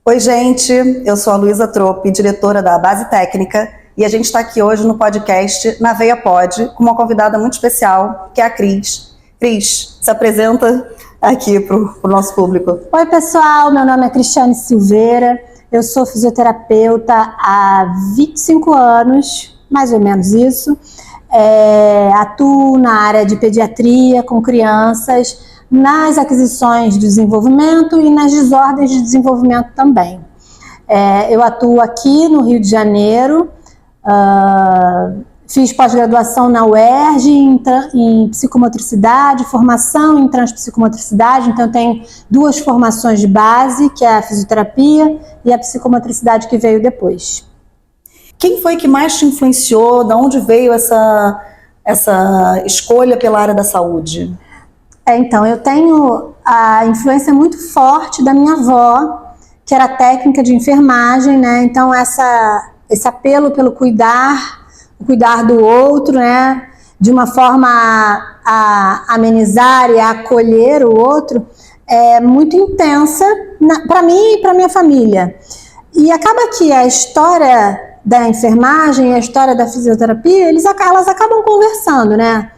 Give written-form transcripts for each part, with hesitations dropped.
Oi, gente, eu sou a Luísa Trope, diretora da Base Técnica, e a gente está aqui hoje no podcast Na Veia Pod, com uma convidada muito especial, que é a Cris. Cris, se apresenta aqui para o nosso público. Oi, pessoal, meu nome é Cristiane Silveira, eu sou fisioterapeuta há 25 anos, mais ou menos isso. Atuo na área de pediatria com crianças, nas aquisições de desenvolvimento e nas desordens de desenvolvimento também. Eu atuo aqui no Rio de Janeiro, fiz pós-graduação na UERJ em psicomotricidade, formação em transpsicomotricidade, então tenho duas formações de base, que é a fisioterapia e a psicomotricidade que veio depois. Quem foi que mais te influenciou? De onde veio essa escolha pela área da saúde? Então, eu tenho a influência muito forte da minha avó, que era técnica de enfermagem, né? Então, esse apelo pelo cuidar do outro, né? De uma forma a amenizar e a acolher o outro, é muito intensa para mim e para minha família. E acaba que a história da enfermagem e a história da fisioterapia, elas acabam conversando, né?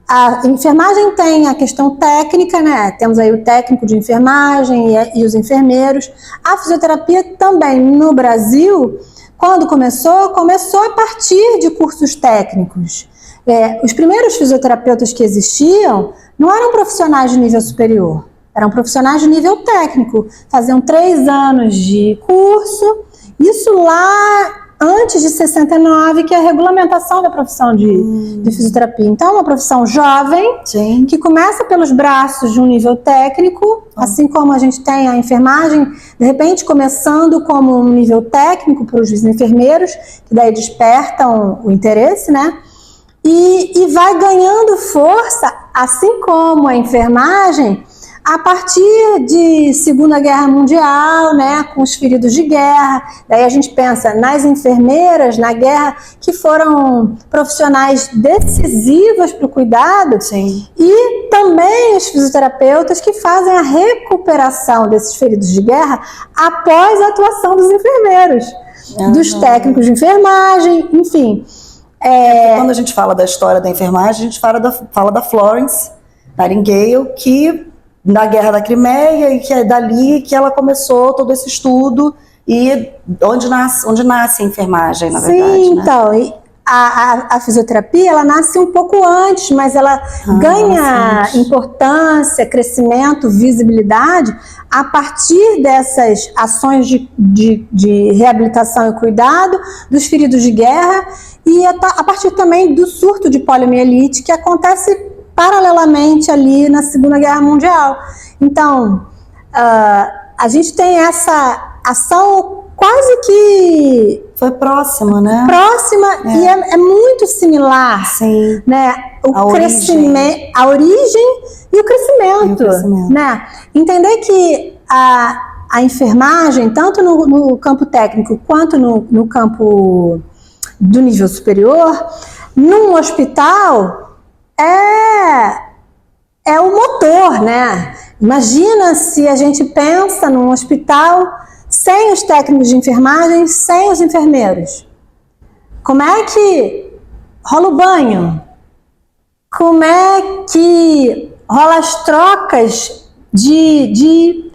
A enfermagem tem a questão técnica, né? Temos aí o técnico de enfermagem e os enfermeiros. A fisioterapia também, no Brasil, quando começou a partir de cursos técnicos. Os primeiros fisioterapeutas que existiam não eram profissionais de nível superior, eram profissionais de nível técnico. Faziam 3 anos de curso, isso lá antes de 69, que é a regulamentação da profissão de fisioterapia. Então, é uma profissão jovem, sim, que começa pelos braços de um nível técnico, assim como a gente tem a enfermagem, de repente começando como um nível técnico para os enfermeiros, que daí despertam o interesse, né? E vai ganhando força, assim como a enfermagem, a partir de Segunda Guerra Mundial, né, com os feridos de guerra. Daí a gente pensa nas enfermeiras na guerra, que foram profissionais decisivas para o cuidado. Sim. E também os fisioterapeutas que fazem a recuperação desses feridos de guerra após a atuação dos enfermeiros, dos técnicos de enfermagem, enfim. Quando a gente fala da história da enfermagem, a gente fala da Florence Nightingale, que na Guerra da Crimeia, e que é dali que ela começou todo esse estudo, e onde nasce a enfermagem, na verdade. Sim, né? Então, a fisioterapia, ela nasce um pouco antes, mas ela ganha importância, crescimento, visibilidade a partir dessas ações de reabilitação e cuidado dos feridos de guerra, e a partir também do surto de poliomielite, que acontece paralelamente ali na Segunda Guerra Mundial. Então, a gente tem essa ação quase que... Foi próxima, né? Próxima, e é muito similar. Sim. Né? A origem e o crescimento. Né? Entender que a enfermagem, tanto no campo técnico quanto no campo do nível superior, num hospital, é o motor, né? Imagina se a gente pensa num hospital sem os técnicos de enfermagem, sem os enfermeiros. Como é que rola o banho? Como é que rola as trocas de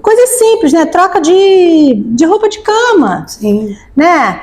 coisas simples, né? Troca de roupa de cama. Sim. Né?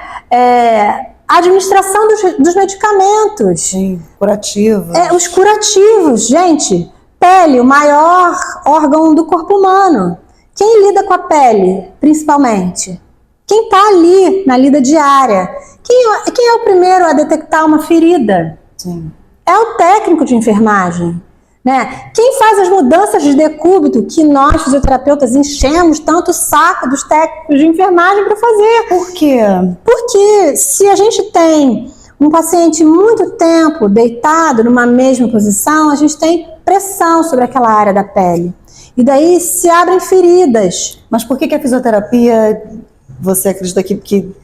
A administração dos medicamentos. Sim, curativos. Os curativos, gente. Pele, o maior órgão do corpo humano. Quem lida com a pele, principalmente? Quem está ali na lida diária? Quem é o primeiro a detectar uma ferida? Sim. É o técnico de enfermagem. Né? Quem faz as mudanças de decúbito que nós, fisioterapeutas, enchemos tanto o saco dos técnicos de enfermagem para fazer? Por quê? Porque se a gente tem um paciente muito tempo deitado numa mesma posição, a gente tem pressão sobre aquela área da pele. E daí se abrem feridas. Mas por que a fisioterapia, você acredita que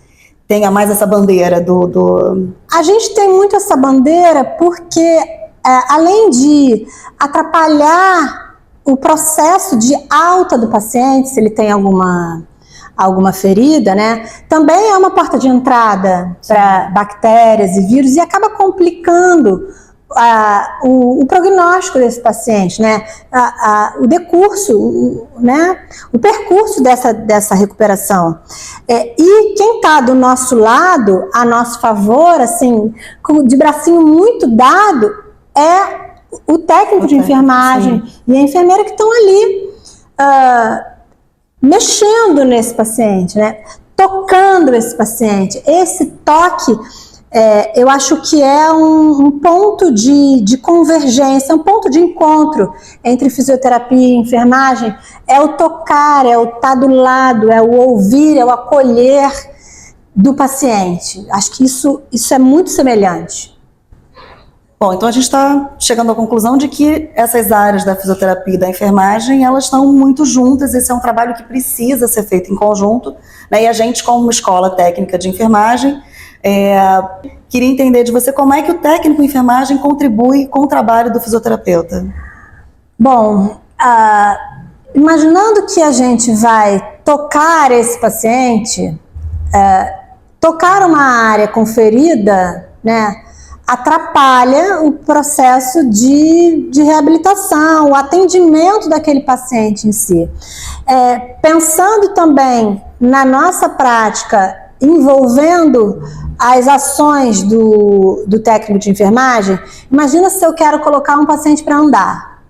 tenha mais essa bandeira do... A gente tem muito essa bandeira porque... além de atrapalhar o processo de alta do paciente, se ele tem alguma ferida, né, também é uma porta de entrada para bactérias e vírus e acaba complicando o prognóstico desse paciente, né, o decurso, né, o percurso dessa recuperação. E quem está do nosso lado, a nosso favor, assim, de bracinho muito dado, é o técnico de enfermagem e a enfermeira que estão ali mexendo nesse paciente, né? Tocando esse paciente. Esse toque, eu acho que é um ponto de convergência, um ponto de encontro entre fisioterapia e enfermagem. É o tocar, é o estar do lado, é o ouvir, é o acolher do paciente. Acho que isso é muito semelhante. Bom, então a gente está chegando à conclusão de que essas áreas da fisioterapia e da enfermagem, elas estão muito juntas, esse é um trabalho que precisa ser feito em conjunto, né? E a gente, como uma escola técnica de enfermagem, queria entender de você como é que o técnico em enfermagem contribui com o trabalho do fisioterapeuta. Bom, imaginando que a gente vai tocar esse paciente, tocar uma área com ferida, né, atrapalha o processo de reabilitação, o atendimento daquele paciente em si. Pensando também na nossa prática, envolvendo as ações do técnico de enfermagem, imagina se eu quero colocar um paciente para andar,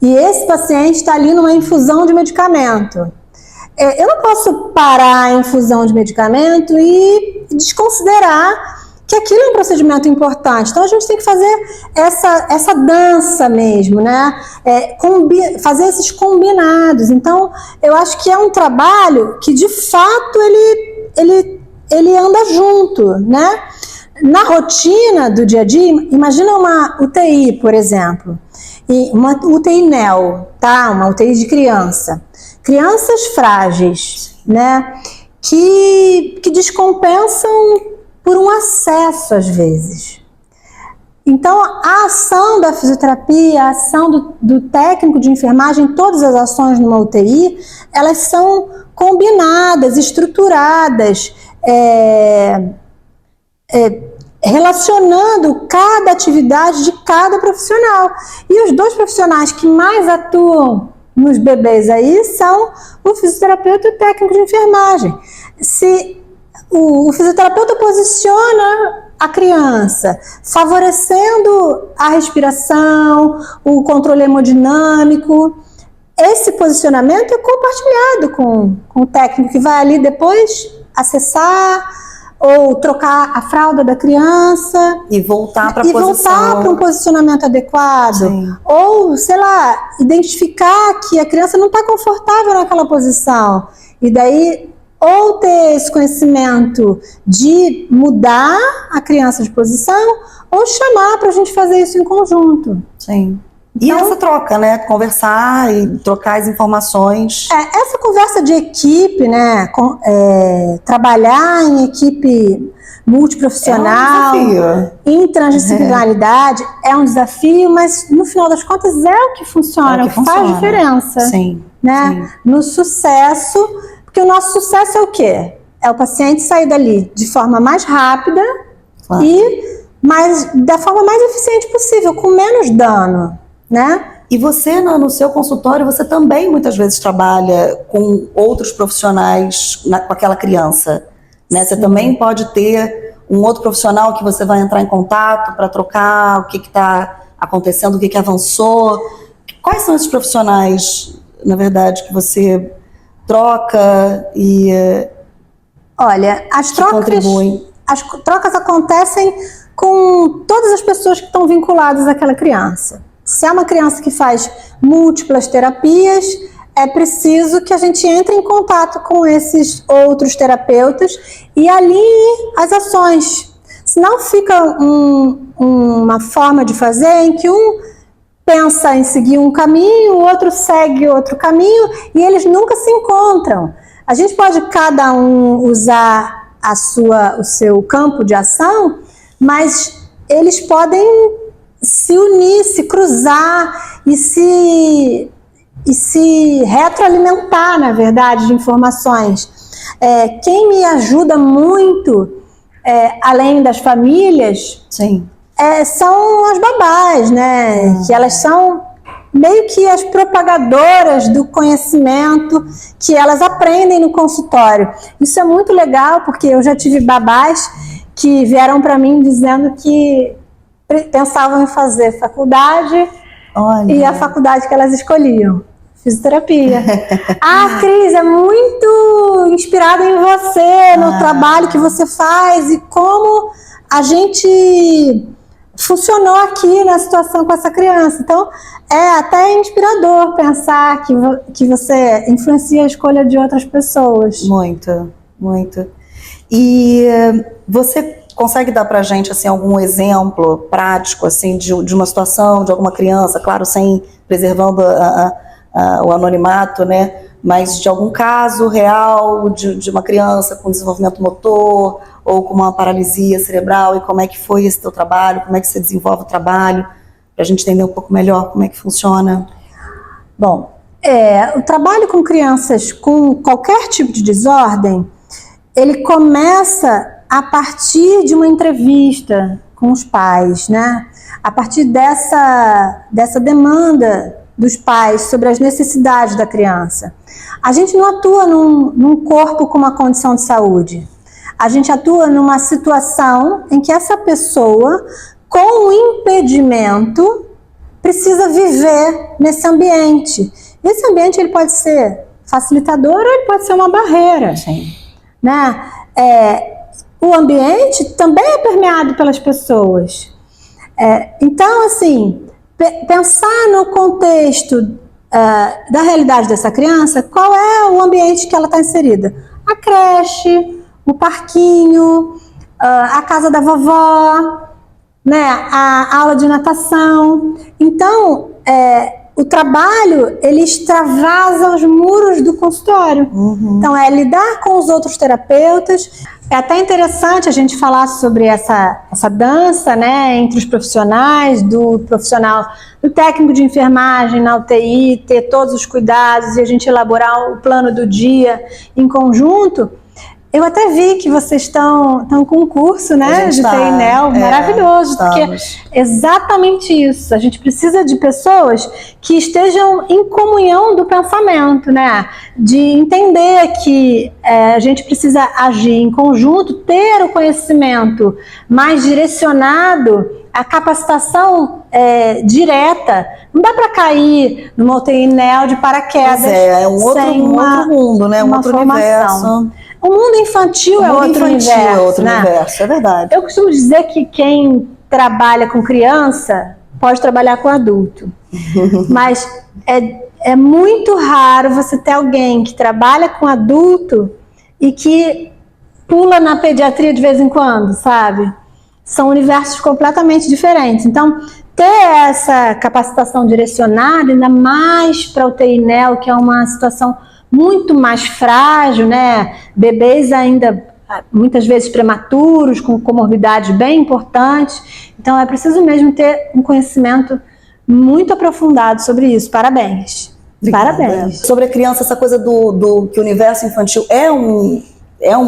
e esse paciente está ali numa infusão de medicamento. Eu não posso parar a infusão de medicamento e desconsiderar que aquilo é um procedimento importante. Então a gente tem que fazer essa dança mesmo, né? Fazer esses combinados. Então eu acho que é um trabalho que de fato ele anda junto, né? Na rotina do dia a dia, imagina uma UTI, por exemplo, e uma UTI neo, tá? Uma UTI de crianças frágeis, né? Que descompensam por um acesso, às vezes. Então, a ação da fisioterapia, a ação do técnico de enfermagem, todas as ações numa UTI, elas são combinadas, estruturadas, relacionando cada atividade de cada profissional. E os dois profissionais que mais atuam nos bebês aí são o fisioterapeuta e o técnico de enfermagem. Se o fisioterapeuta posiciona a criança, favorecendo a respiração, o controle hemodinâmico. Esse posicionamento é compartilhado com o técnico que vai ali depois acessar ou trocar a fralda da criança e voltar para um posicionamento adequado. Sim. Ou, sei lá, identificar que a criança não está confortável naquela posição e daí ou ter esse conhecimento de mudar a criança de posição, ou chamar para a gente fazer isso em conjunto. Sim. E então, essa troca, né? Conversar e trocar as informações. Essa conversa de equipe, né? Trabalhar em equipe multiprofissional, interdisciplinaridade, é um desafio, mas no final das contas é o que funciona, faz diferença. Sim. Né? Sim. No sucesso. Porque o nosso sucesso é o quê? É o paciente sair dali de forma mais rápida e da forma mais eficiente possível, com menos dano, né? E você, no seu consultório, você também muitas vezes trabalha com outros profissionais com aquela criança, né? Você também pode ter um outro profissional que você vai entrar em contato para trocar o que está acontecendo, o que avançou. Quais são esses profissionais, na verdade, que você troca e olha, as trocas acontecem com todas as pessoas que estão vinculadas àquela criança. Se é uma criança que faz múltiplas terapias, é preciso que a gente entre em contato com esses outros terapeutas e alinhe as ações. Senão fica uma forma de fazer em que um pensa em seguir um caminho, o outro segue outro caminho e eles nunca se encontram. A gente pode cada um usar o seu campo de ação, mas eles podem se unir, se cruzar e se e se retroalimentar, na verdade, de informações. Quem me ajuda muito, além das famílias, Sim. São as babás, né? Que elas são meio que as propagadoras do conhecimento que elas aprendem no consultório. Isso é muito legal, porque eu já tive babás que vieram para mim dizendo que pensavam em fazer faculdade. Olha. E a faculdade que elas escolhiam, fisioterapia. Cris, é muito inspirada em você, no trabalho que você faz e como a gente funcionou aqui na situação com essa criança. Então, é até inspirador pensar que você influencia a escolha de outras pessoas. Muito, muito. E você consegue dar pra gente assim, algum exemplo prático assim, de uma situação, de alguma criança, claro, sem preservando o anonimato, né? Mas de algum caso real de uma criança com desenvolvimento motor ou com uma paralisia cerebral, e como é que foi esse teu trabalho, como é que você desenvolve o trabalho, para a gente entender um pouco melhor como é que funciona? Bom, o trabalho com crianças com qualquer tipo de desordem, ele começa a partir de uma entrevista com os pais, né? A partir dessa demanda dos pais sobre as necessidades da criança. A gente não atua num corpo com uma condição de saúde. A gente atua numa situação em que essa pessoa, com um impedimento, precisa viver nesse ambiente. Esse ambiente ele pode ser facilitador ou ele pode ser uma barreira. Sim. Né? O ambiente também é permeado pelas pessoas. Então, assim, pensar no contexto da realidade dessa criança, qual é o ambiente que ela está inserida? A creche, o parquinho, a casa da vovó, né? A aula de natação. Então, o trabalho, ele extravasa os muros do consultório. Uhum. Então, lidar com os outros terapeutas. É até interessante a gente falar sobre essa dança, né, entre os profissionais, do profissional, do técnico de enfermagem na UTI, ter todos os cuidados e a gente elaborar o plano do dia em conjunto. Eu até vi que vocês estão com um curso, né, de TINEL, maravilhoso, porque exatamente isso. A gente precisa de pessoas que estejam em comunhão do pensamento, né, de entender que a gente precisa agir em conjunto, ter o conhecimento mais direcionado, a capacitação direta. Não dá para cair numa TINEL de paraquedas. É um outro mundo, né, um outro universo. O mundo infantil é outro universo, né? É verdade. Eu costumo dizer que quem trabalha com criança pode trabalhar com adulto. Mas é muito raro você ter alguém que trabalha com adulto e que pula na pediatria de vez em quando, sabe? São universos completamente diferentes. Então, ter essa capacitação direcionada, ainda mais para o TINEL, que é uma situação muito mais frágil, né? Bebês ainda muitas vezes prematuros, com comorbidades bem importantes. Então é preciso mesmo ter um conhecimento muito aprofundado sobre isso. Parabéns. Obrigada. Parabéns. Sobre a criança, essa coisa do que o universo infantil é um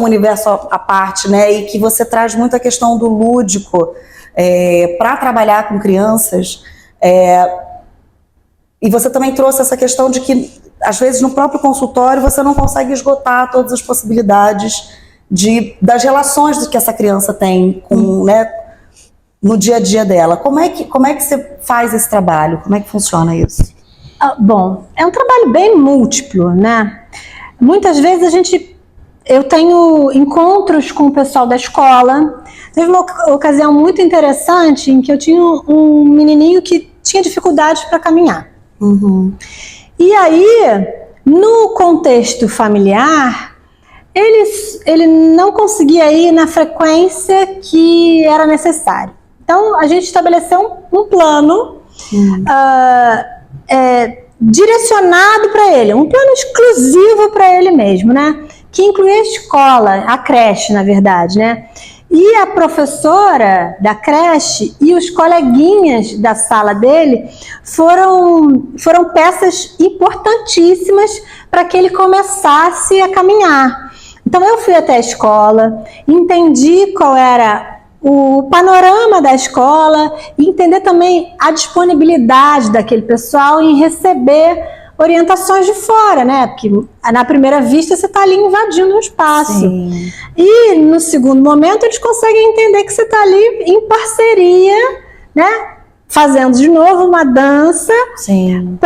universo à parte, né? E que você traz muito a questão do lúdico para trabalhar com crianças. E você também trouxe essa questão de que às vezes no próprio consultório você não consegue esgotar todas as possibilidades das relações que essa criança tem né, no dia a dia dela. Como é que você faz esse trabalho? Como é que funciona isso? Bom, é um trabalho bem múltiplo, né? Muitas vezes eu tenho encontros com o pessoal da escola. Teve uma ocasião muito interessante em que eu tinha um menininho que tinha dificuldades para caminhar. Uhum. E aí, no contexto familiar, ele não conseguia ir na frequência que era necessário. Então, a gente estabeleceu um plano direcionado para ele, um plano exclusivo para ele mesmo, né? Que incluía a escola, a creche, na verdade, né? E a professora da creche e os coleguinhas da sala dele foram peças importantíssimas para que ele começasse a caminhar. Então eu fui até a escola, entendi qual era o panorama da escola e entender também a disponibilidade daquele pessoal em receber orientações de fora, né? Porque na primeira vista você está ali invadindo um espaço. Sim. E no segundo momento eles conseguem entender que você está ali em parceria, né? Fazendo de novo uma dança em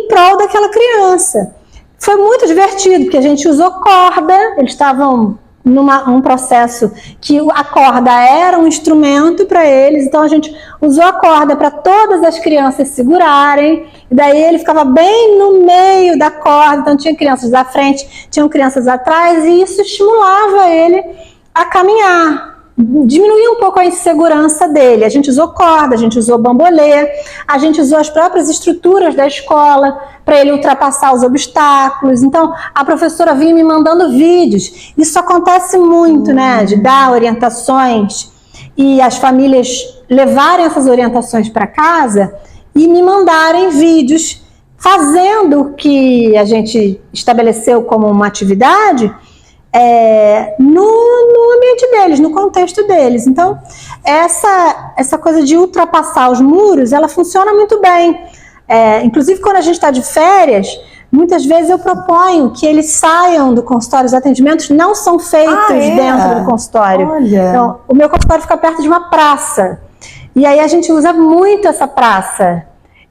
prol daquela criança. Foi muito divertido, porque a gente usou corda, eles estavam num processo que a corda era um instrumento para eles, então a gente usou a corda para todas as crianças segurarem, e daí ele ficava bem no meio da corda, então tinha crianças à frente, tinham crianças atrás, e isso estimulava ele a caminhar. Diminuía um pouco a insegurança dele. A gente usou corda, a gente usou bambolê, a gente usou as próprias estruturas da escola para ele ultrapassar os obstáculos. Então, a professora vinha me mandando vídeos. Isso acontece muito, né? De dar orientações e as famílias levarem essas orientações para casa e me mandarem vídeos fazendo o que a gente estabeleceu como uma atividade no ambiente deles, no contexto deles. Então, essa coisa de ultrapassar os muros, ela funciona muito bem. Inclusive, quando a gente está de férias, muitas vezes eu proponho que eles saiam do consultório. Os atendimentos não são feitos dentro do consultório. Olha. Então, o meu consultório fica perto de uma praça. E aí a gente usa muito essa praça.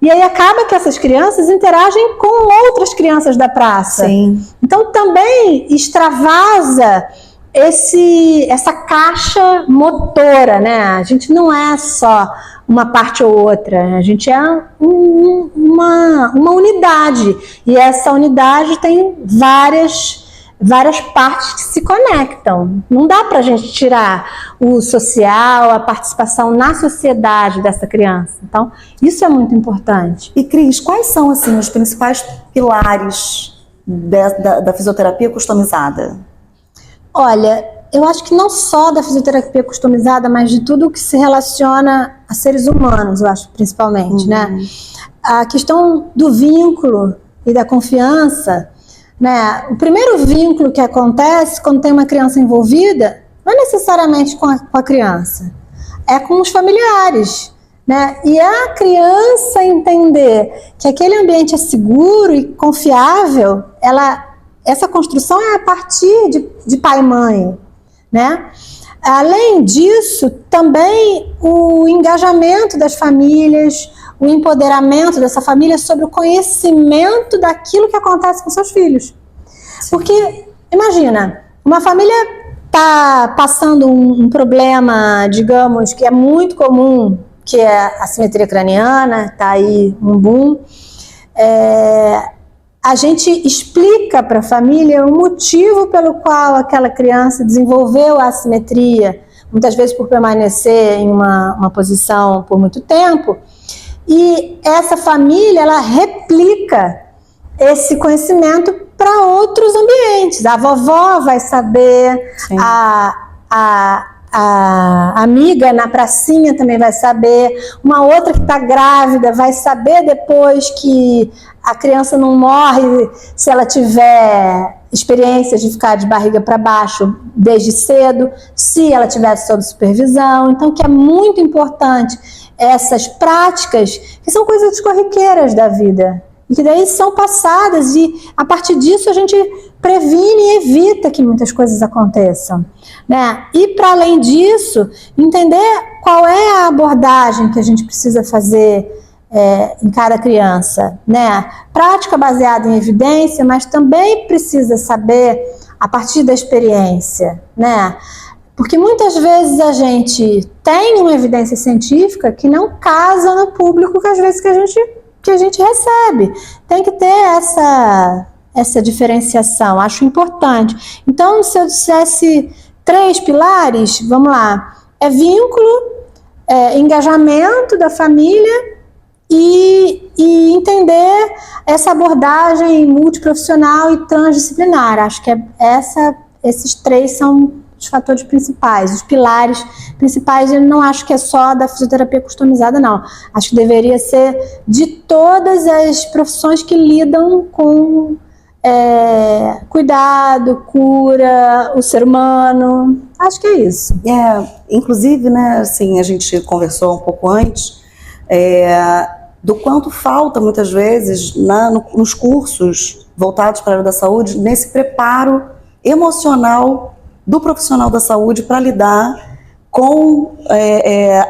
E aí acaba que essas crianças interagem com outras crianças da praça. Sim. Então também extravasa essa caixa motora, né? A gente não é só uma parte ou outra, a gente é uma unidade. E essa unidade tem várias partes que se conectam. Não dá para a gente tirar o social, a participação na sociedade dessa criança. Então, isso é muito importante. E Cris, quais são assim, os principais pilares da fisioterapia customizada? Olha, eu acho que não só da fisioterapia customizada, mas de tudo que se relaciona a seres humanos, eu acho, principalmente, né? A questão do vínculo e da confiança, né? O primeiro vínculo que acontece quando tem uma criança envolvida não é necessariamente com a criança, é com os familiares, né? E a criança entender que aquele ambiente é seguro e confiável, essa construção é a partir de pai e mãe, né? Além disso, também o engajamento das famílias, o empoderamento dessa família sobre o conhecimento daquilo que acontece com seus filhos. Porque, imagina, uma família está passando um problema, digamos, que é muito comum, que é a assimetria craniana, está aí um boom. A gente explica para a família o motivo pelo qual aquela criança desenvolveu a assimetria, muitas vezes por permanecer em uma posição por muito tempo, e essa família, ela replica esse conhecimento para outros ambientes. A vovó vai saber, a amiga na pracinha também vai saber, uma outra que está grávida vai saber depois que a criança não morre se ela tiver experiências de ficar de barriga para baixo desde cedo, se ela tiver sob supervisão. Então, que é muito importante essas práticas, que são coisas corriqueiras da vida, e que daí são passadas, e a partir disso a gente previne e evita que muitas coisas aconteçam, né? E para além disso, entender qual é a abordagem que a gente precisa fazer em cada criança, né? Prática baseada em evidência, mas também precisa saber a partir da experiência, né? Porque muitas vezes a gente tem uma evidência científica que não casa no público que às vezes que a gente recebe. Tem que ter essa diferenciação, acho importante. Então, se eu dissesse 3 pilares, vamos lá, vínculo, engajamento da família e entender essa abordagem multiprofissional e transdisciplinar. Acho que esses 3 são os fatores principais, os pilares principais. Eu não acho que é só da fisioterapia customizada, não. Acho que deveria ser de todas as profissões que lidam com cuidado, cura, o ser humano. Acho que é isso. Inclusive, né, assim, a gente conversou um pouco antes do quanto falta muitas vezes nos cursos voltados para a área da saúde, nesse preparo emocional do profissional da saúde para lidar com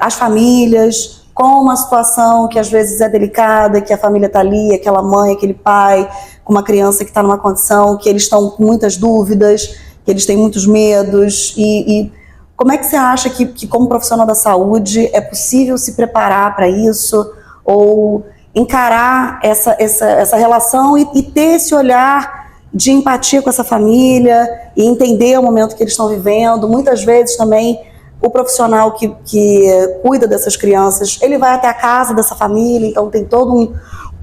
as famílias, com uma situação que às vezes é delicada, que a família está ali, aquela mãe, aquele pai, com uma criança que está numa condição que eles estão com muitas dúvidas, que eles têm muitos medos. E como é que você acha que como profissional da saúde é possível se preparar para isso, ou encarar essa relação e ter esse olhar de empatia com essa família e entender o momento que eles estão vivendo? Muitas vezes também o profissional que cuida dessas crianças, ele vai até a casa dessa família, então tem toda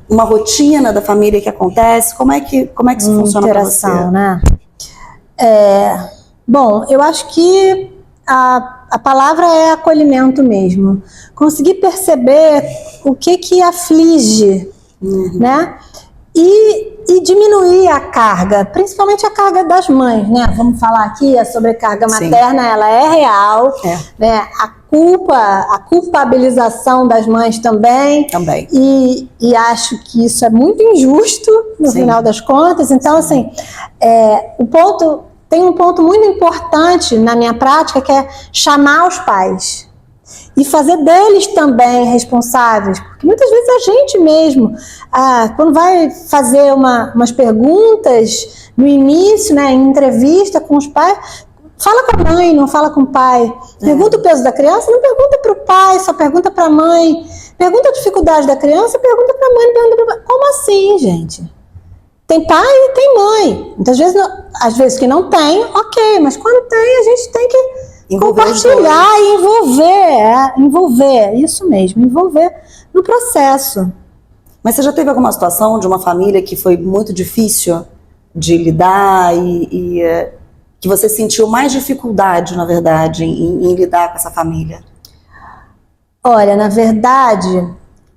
uma rotina da família que acontece. Como é que isso funciona para você? Né? Bom, eu acho que a palavra é acolhimento mesmo. Conseguir perceber o que aflige, né? E diminuir a carga, principalmente a carga das mães, né? Vamos falar aqui, a sobrecarga materna, ela é real, né? A culpabilização das mães também. E acho que isso é muito injusto no final das contas. Então, assim, tem um ponto muito importante na minha prática, que é chamar os pais e fazer deles também responsáveis, porque muitas vezes a gente mesmo, quando vai fazer umas perguntas no início, né, em entrevista com os pais, fala com a mãe, não fala com o pai. Pergunta o peso da criança, não pergunta para o pai, só pergunta para a mãe. Pergunta a dificuldade da criança, pergunta para a mãe, não pergunta para o pai. Como assim, gente? Tem pai e tem mãe. Muitas vezes, às vezes que não tem, ok, mas quando tem, a gente tem que compartilhar e envolver, isso mesmo, envolver no processo. Mas você já teve alguma situação de uma família que foi muito difícil de lidar e que você sentiu mais dificuldade, na verdade, em lidar com essa família? Olha, na verdade,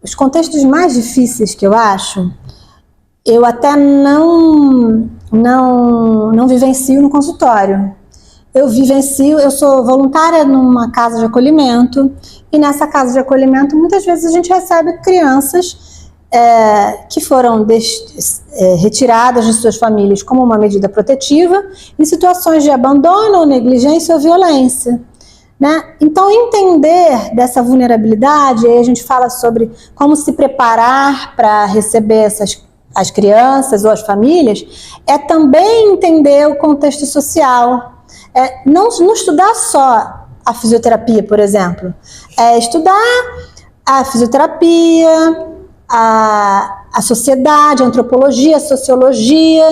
os contextos mais difíceis que eu acho, eu até não vivencio no consultório. Eu sou voluntária numa casa de acolhimento, e nessa casa de acolhimento muitas vezes a gente recebe crianças que foram retiradas de suas famílias como uma medida protetiva, em situações de abandono, ou negligência ou violência, né? Então, entender dessa vulnerabilidade, aí a gente fala sobre como se preparar para receber as crianças ou as famílias, é também entender o contexto social. Não estudar só a fisioterapia, por exemplo. Estudar a fisioterapia, a sociedade, a antropologia, a sociologia,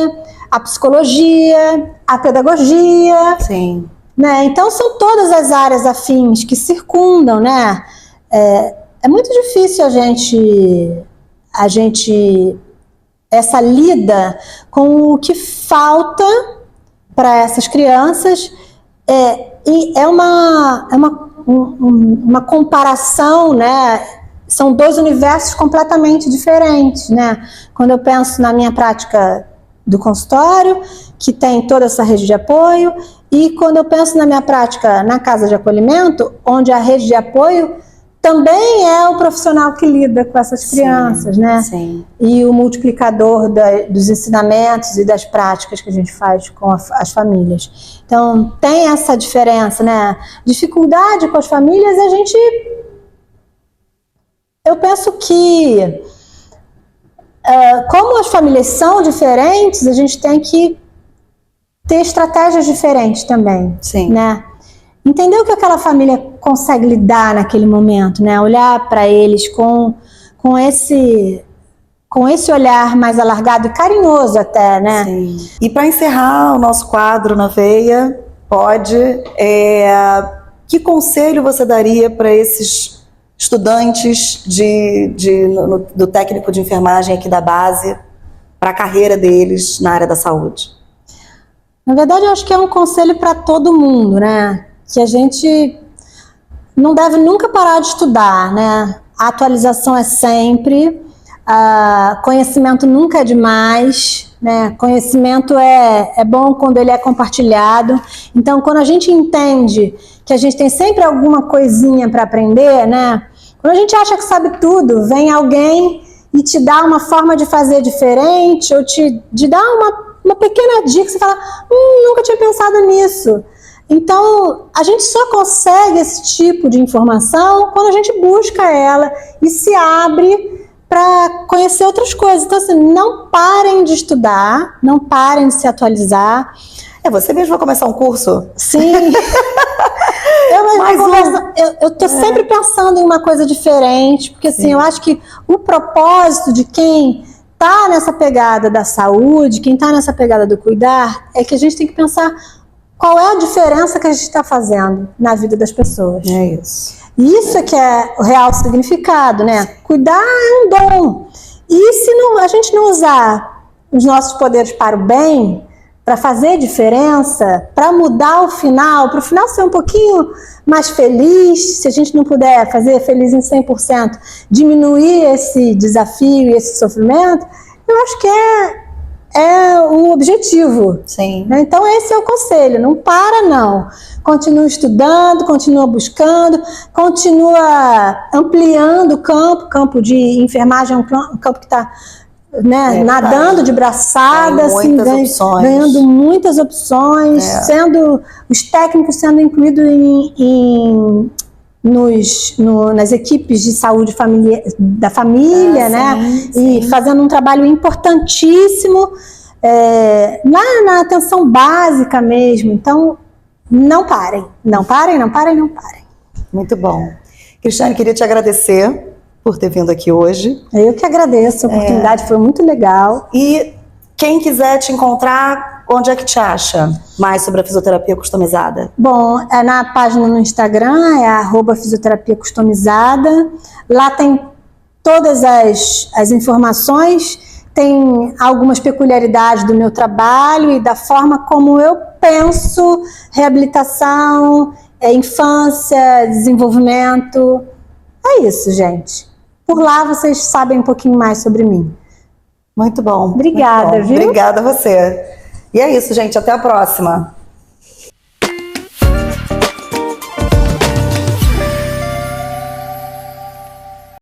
a psicologia, a pedagogia. Sim. Né? Então, são todas as áreas afins que circundam, né? É muito difícil a gente essa lida com o que falta para essas crianças, e é uma comparação, né? São dois universos completamente diferentes, né? Quando eu penso na minha prática do consultório, que tem toda essa rede de apoio, e quando eu penso na minha prática na casa de acolhimento, onde a rede de apoio também é o profissional que lida com essas crianças, né? Sim. E o multiplicador dos ensinamentos e das práticas que a gente faz com as famílias. Então, tem essa diferença, né? Dificuldade com as famílias, eu penso que, como as famílias são diferentes, a gente tem que ter estratégias diferentes também. Sim. Né? Entender o que aquela família consegue lidar naquele momento, né? Olhar para eles com esse olhar mais alargado e carinhoso até, né? Sim. E para encerrar o nosso quadro na veia, que conselho você daria para esses estudantes do técnico de enfermagem aqui da base, para a carreira deles na área da saúde? Na verdade, eu acho que é um conselho para todo mundo, né? Que a gente não deve nunca parar de estudar, né? A atualização é sempre, conhecimento nunca é demais, né? Conhecimento é bom quando ele é compartilhado. Então, quando a gente entende que a gente tem sempre alguma coisinha para aprender, né? Quando a gente acha que sabe tudo, vem alguém e te dá uma forma de fazer diferente, ou te dá uma pequena dica, você fala, nunca tinha pensado nisso. Então, a gente só consegue esse tipo de informação quando a gente busca ela e se abre para conhecer outras coisas. Então, assim, não parem de estudar, não parem de se atualizar. Você mesmo vai começar um curso? Sim. Eu tô sempre pensando em uma coisa diferente, porque assim, eu acho que o propósito de quem tá nessa pegada da saúde, quem tá nessa pegada do cuidar, é que a gente tem que pensar qual é a diferença que a gente está fazendo na vida das pessoas. É isso. Isso é que é o real significado, né? Cuidar é um dom. E se a gente não usar os nossos poderes para o bem, para fazer diferença, para mudar o final, para o final ser um pouquinho mais feliz, se a gente não puder fazer feliz em 100%, diminuir esse desafio e esse sofrimento, eu acho que é o objetivo. Sim. Então esse é o conselho, não para não. Continua estudando, continua buscando, continua ampliando o campo de enfermagem é um campo que está nadando de braçada, assim, ganhando muitas opções, os técnicos sendo incluídos nas equipes de saúde da família, né? Sim. E fazendo um trabalho importantíssimo na atenção básica mesmo. Então, não parem. Muito bom. Cristiane, queria te agradecer por ter vindo aqui hoje. Eu que agradeço, a oportunidade foi muito legal. E quem quiser te encontrar, onde é que te acha mais sobre a fisioterapia customizada? Bom, na página no Instagram, é @fisioterapiacustomizada. Lá tem todas as informações, tem algumas peculiaridades do meu trabalho e da forma como eu penso reabilitação, infância, desenvolvimento. É isso, gente. Por lá vocês sabem um pouquinho mais sobre mim. Muito bom. Obrigada, muito bom. Viu? Obrigada a você. E é isso, gente. Até a próxima.